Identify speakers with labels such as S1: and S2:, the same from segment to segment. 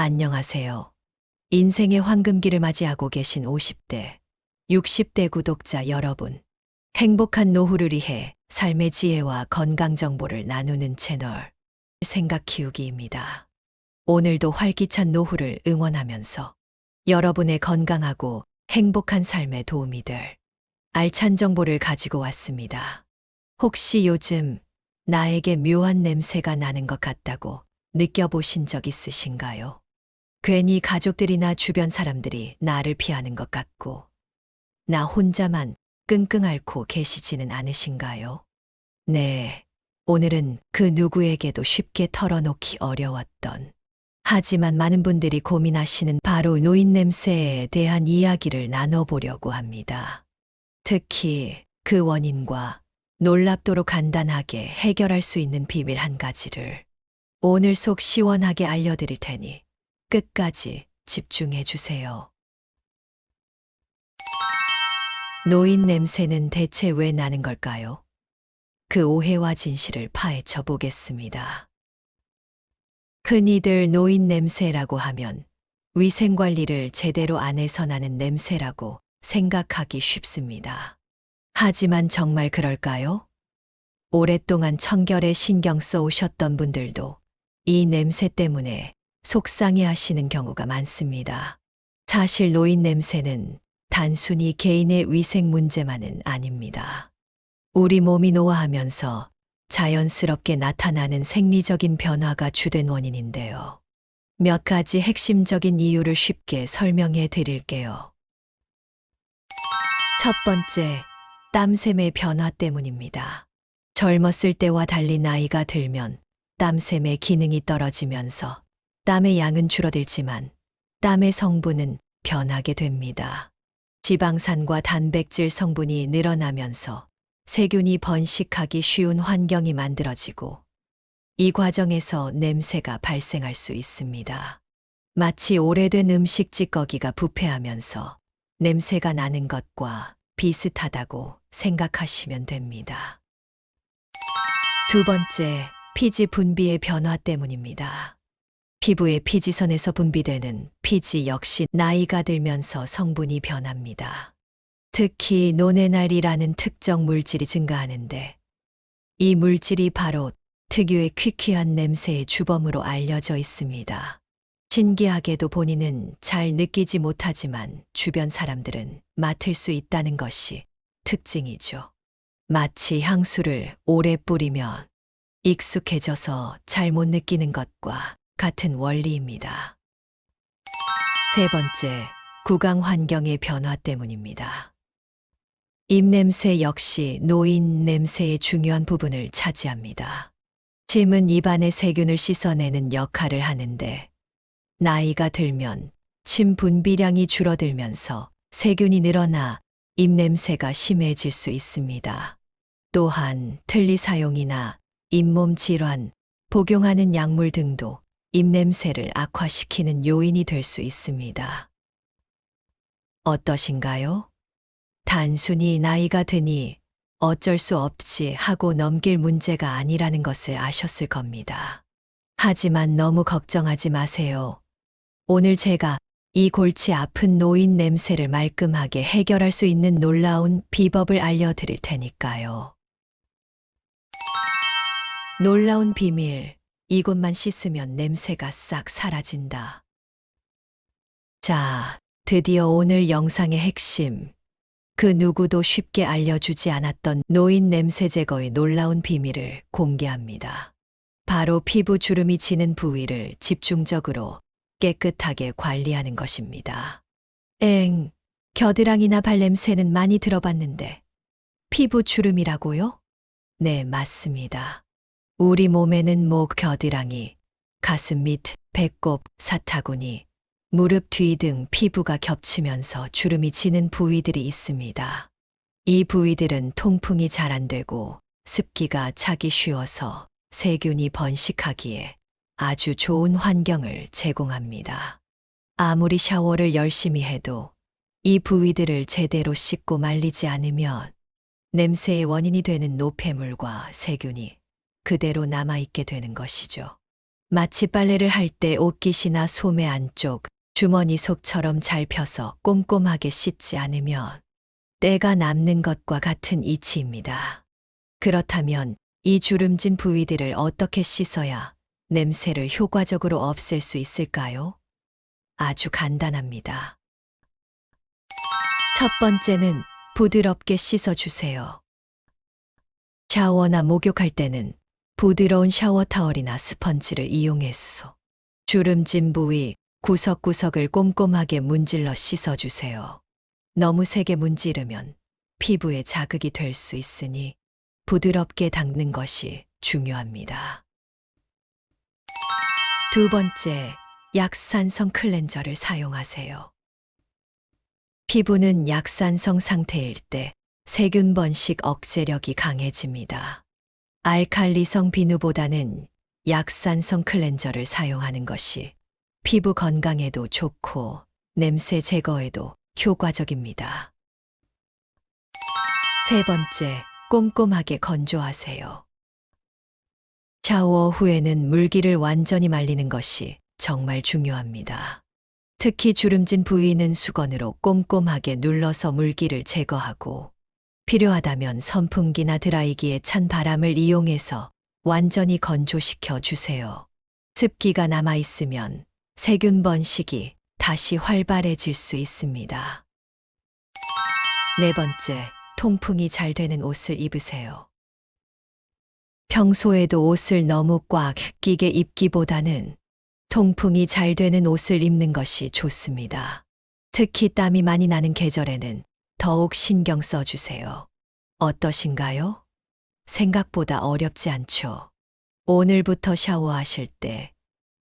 S1: 안녕하세요. 인생의 황금기를 맞이하고 계신 50대, 60대 구독자 여러분. 행복한 노후를 위해 삶의 지혜와 건강 정보를 나누는 채널 생각 키우기입니다. 오늘도 활기찬 노후를 응원하면서 여러분의 건강하고 행복한 삶에 도움이 될 알찬 정보를 가지고 왔습니다. 혹시 요즘 나에게 묘한 냄새가 나는 것 같다고 느껴보신 적 있으신가요? 괜히 가족들이나 주변 사람들이 나를 피하는 것 같고, 나 혼자만 끙끙 앓고 계시지는 않으신가요? 네, 오늘은 그 누구에게도 쉽게 털어놓기 어려웠던, 하지만 많은 분들이 고민하시는 바로 노인 냄새에 대한 이야기를 나눠보려고 합니다. 특히 그 원인과 놀랍도록 간단하게 해결할 수 있는 비밀 한 가지를 오늘 속 시원하게 알려드릴 테니 끝까지 집중해 주세요. 노인 냄새는 대체 왜 나는 걸까요? 그 오해와 진실을 파헤쳐 보겠습니다. 흔히들 노인 냄새라고 하면 위생관리를 제대로 안 해서 나는 냄새라고 생각하기 쉽습니다. 하지만 정말 그럴까요? 오랫동안 청결에 신경 써 오셨던 분들도 이 냄새 때문에 속상해 하시는 경우가 많습니다. 사실 노인 냄새는 단순히 개인의 위생 문제만은 아닙니다. 우리 몸이 노화하면서 자연스럽게 나타나는 생리적인 변화가 주된 원인인데요. 몇 가지 핵심적인 이유를 쉽게 설명해 드릴게요. 첫 번째, 땀샘의 변화 때문입니다. 젊었을 때와 달리 나이가 들면 땀샘의 기능이 떨어지면서 땀의 양은 줄어들지만 땀의 성분은 변하게 됩니다. 지방산과 단백질 성분이 늘어나면서 세균이 번식하기 쉬운 환경이 만들어지고 이 과정에서 냄새가 발생할 수 있습니다. 마치 오래된 음식 찌꺼기가 부패하면서 냄새가 나는 것과 비슷하다고 생각하시면 됩니다. 두 번째, 피지 분비의 변화 때문입니다. 피부의 피지선에서 분비되는 피지 역시 나이가 들면서 성분이 변합니다. 특히 노네날이라는 특정 물질이 증가하는데 이 물질이 바로 특유의 퀴퀴한 냄새의 주범으로 알려져 있습니다. 신기하게도 본인은 잘 느끼지 못하지만 주변 사람들은 맡을 수 있다는 것이 특징이죠. 마치 향수를 오래 뿌리면 익숙해져서 잘 못 느끼는 것과 같은 원리입니다. 세 번째, 구강 환경의 변화 때문입니다. 입냄새 역시 노인 냄새의 중요한 부분을 차지합니다. 침은 입안의 세균을 씻어내는 역할을 하는데 나이가 들면 침 분비량이 줄어들면서 세균이 늘어나 입냄새가 심해질 수 있습니다. 또한 틀니 사용이나 잇몸 질환, 복용하는 약물 등도 입냄새를 악화시키는 요인이 될 수 있습니다. 어떠신가요? 단순히 나이가 드니 어쩔 수 없지 하고 넘길 문제가 아니라는 것을 아셨을 겁니다. 하지만 너무 걱정하지 마세요. 오늘 제가 이 골치 아픈 노인 냄새를 말끔하게 해결할 수 있는 놀라운 비법을 알려드릴 테니까요. 놀라운 비밀, 이곳만 씻으면 냄새가 싹 사라진다. 자, 드디어 오늘 영상의 핵심, 그 누구도 쉽게 알려주지 않았던 노인 냄새 제거의 놀라운 비밀을 공개합니다. 바로 피부 주름이 지는 부위를 집중적으로 깨끗하게 관리하는 것입니다. 겨드랑이나 발냄새는 많이 들어봤는데 피부 주름이라고요? 네, 맞습니다. 우리 몸에는 목, 겨드랑이, 가슴 밑, 배꼽, 사타구니, 무릎 뒤 등 피부가 겹치면서 주름이 지는 부위들이 있습니다. 이 부위들은 통풍이 잘 안 되고 습기가 차기 쉬워서 세균이 번식하기에 아주 좋은 환경을 제공합니다. 아무리 샤워를 열심히 해도 이 부위들을 제대로 씻고 말리지 않으면 냄새의 원인이 되는 노폐물과 세균이 그대로 남아있게 되는 것이죠. 마치 빨래를 할 때 옷깃이나 소매 안쪽, 주머니 속처럼 잘 펴서 꼼꼼하게 씻지 않으면 때가 남는 것과 같은 이치입니다. 그렇다면 이 주름진 부위들을 어떻게 씻어야 냄새를 효과적으로 없앨 수 있을까요? 아주 간단합니다. 첫 번째는 부드럽게 씻어주세요. 샤워나 목욕할 때는 부드러운 샤워 타월이나 스펀지를 이용해서 주름진 부위 구석구석을 꼼꼼하게 문질러 씻어주세요. 너무 세게 문지르면 피부에 자극이 될 수 있으니 부드럽게 닦는 것이 중요합니다. 두 번째, 약산성 클렌저를 사용하세요. 피부는 약산성 상태일 때 세균 번식 억제력이 강해집니다. 알칼리성 비누보다는 약산성 클렌저를 사용하는 것이 피부 건강에도 좋고 냄새 제거에도 효과적입니다. 세 번째, 꼼꼼하게 건조하세요. 샤워 후에는 물기를 완전히 말리는 것이 정말 중요합니다. 특히 주름진 부위는 수건으로 꼼꼼하게 눌러서 물기를 제거하고 필요하다면 선풍기나 드라이기에 찬 바람을 이용해서 완전히 건조시켜 주세요. 습기가 남아 있으면 세균 번식이 다시 활발해질 수 있습니다. 네 번째, 통풍이 잘 되는 옷을 입으세요. 평소에도 옷을 너무 꽉 끼게 입기보다는 통풍이 잘 되는 옷을 입는 것이 좋습니다. 특히 땀이 많이 나는 계절에는 더욱 신경 써주세요. 어떠신가요? 생각보다 어렵지 않죠? 오늘부터 샤워하실 때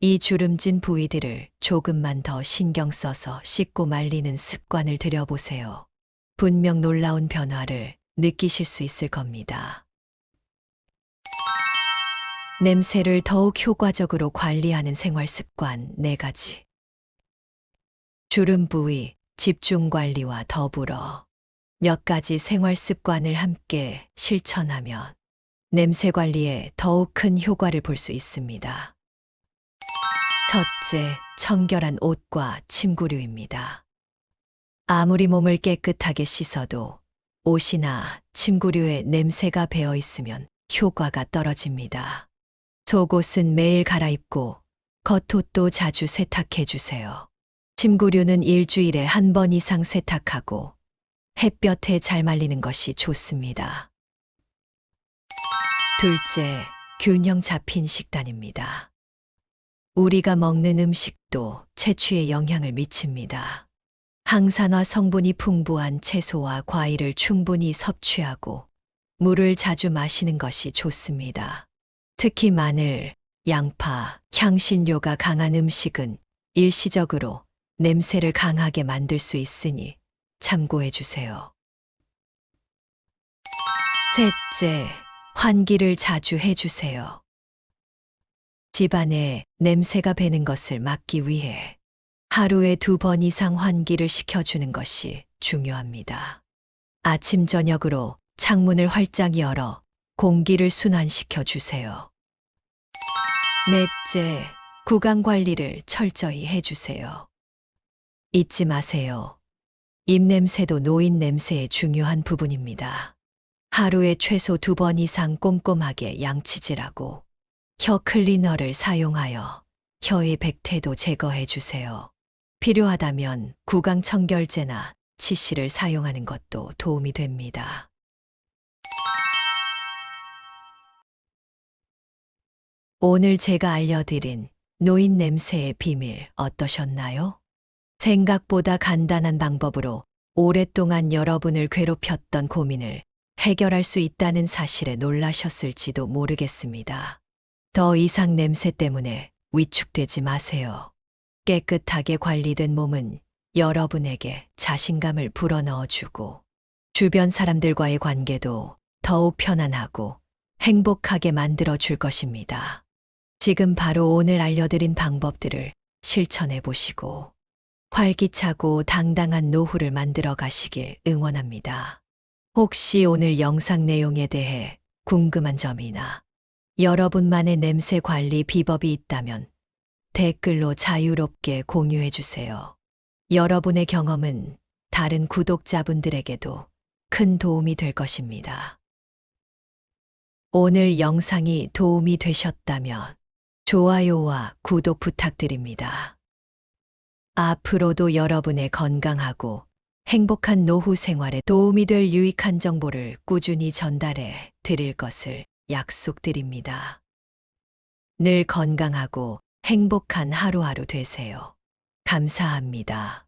S1: 이 주름진 부위들을 조금만 더 신경 써서 씻고 말리는 습관을 들여보세요. 분명 놀라운 변화를 느끼실 수 있을 겁니다. 냄새를 더욱 효과적으로 관리하는 생활 습관 4가지. 주름 부위, 집중 관리와 더불어 몇 가지 생활 습관을 함께 실천하면 냄새 관리에 더욱 큰 효과를 볼 수 있습니다. 첫째, 청결한 옷과 침구류입니다. 아무리 몸을 깨끗하게 씻어도 옷이나 침구류에 냄새가 배어 있으면 효과가 떨어집니다. 속옷은 매일 갈아입고 겉옷도 자주 세탁해 주세요. 침구류는 일주일에 1번 이상 세탁하고 햇볕에 잘 말리는 것이 좋습니다. 둘째, 균형 잡힌 식단입니다. 우리가 먹는 음식도 채취에 영향을 미칩니다. 항산화 성분이 풍부한 채소와 과일을 충분히 섭취하고 물을 자주 마시는 것이 좋습니다. 특히 마늘, 양파, 향신료가 강한 음식은 일시적으로 냄새를 강하게 만들 수 있으니 참고해 주세요. 셋째, 환기를 자주 해 주세요. 집안에 냄새가 배는 것을 막기 위해 하루에 2번 이상 환기를 시켜주는 것이 중요합니다. 아침, 저녁으로 창문을 활짝 열어 공기를 순환시켜 주세요. 넷째, 구강 관리를 철저히 해주세요. 잊지 마세요. 입냄새도 노인 냄새의 중요한 부분입니다. 하루에 최소 2번 이상 꼼꼼하게 양치질하고 혀 클리너를 사용하여 혀의 백태도 제거해 주세요. 필요하다면 구강 청결제나 치실을 사용하는 것도 도움이 됩니다. 오늘 제가 알려드린 노인 냄새의 비밀 어떠셨나요? 생각보다 간단한 방법으로 오랫동안 여러분을 괴롭혔던 고민을 해결할 수 있다는 사실에 놀라셨을지도 모르겠습니다. 더 이상 냄새 때문에 위축되지 마세요. 깨끗하게 관리된 몸은 여러분에게 자신감을 불어넣어주고 주변 사람들과의 관계도 더욱 편안하고 행복하게 만들어줄 것입니다. 지금 바로 오늘 알려드린 방법들을 실천해 보시고 활기차고 당당한 노후를 만들어 가시길 응원합니다. 혹시 오늘 영상 내용에 대해 궁금한 점이나 여러분만의 냄새 관리 비법이 있다면 댓글로 자유롭게 공유해 주세요. 여러분의 경험은 다른 구독자분들에게도 큰 도움이 될 것입니다. 오늘 영상이 도움이 되셨다면 좋아요와 구독 부탁드립니다. 앞으로도 여러분의 건강하고 행복한 노후 생활에 도움이 될 유익한 정보를 꾸준히 전달해 드릴 것을 약속드립니다. 늘 건강하고 행복한 하루하루 되세요. 감사합니다.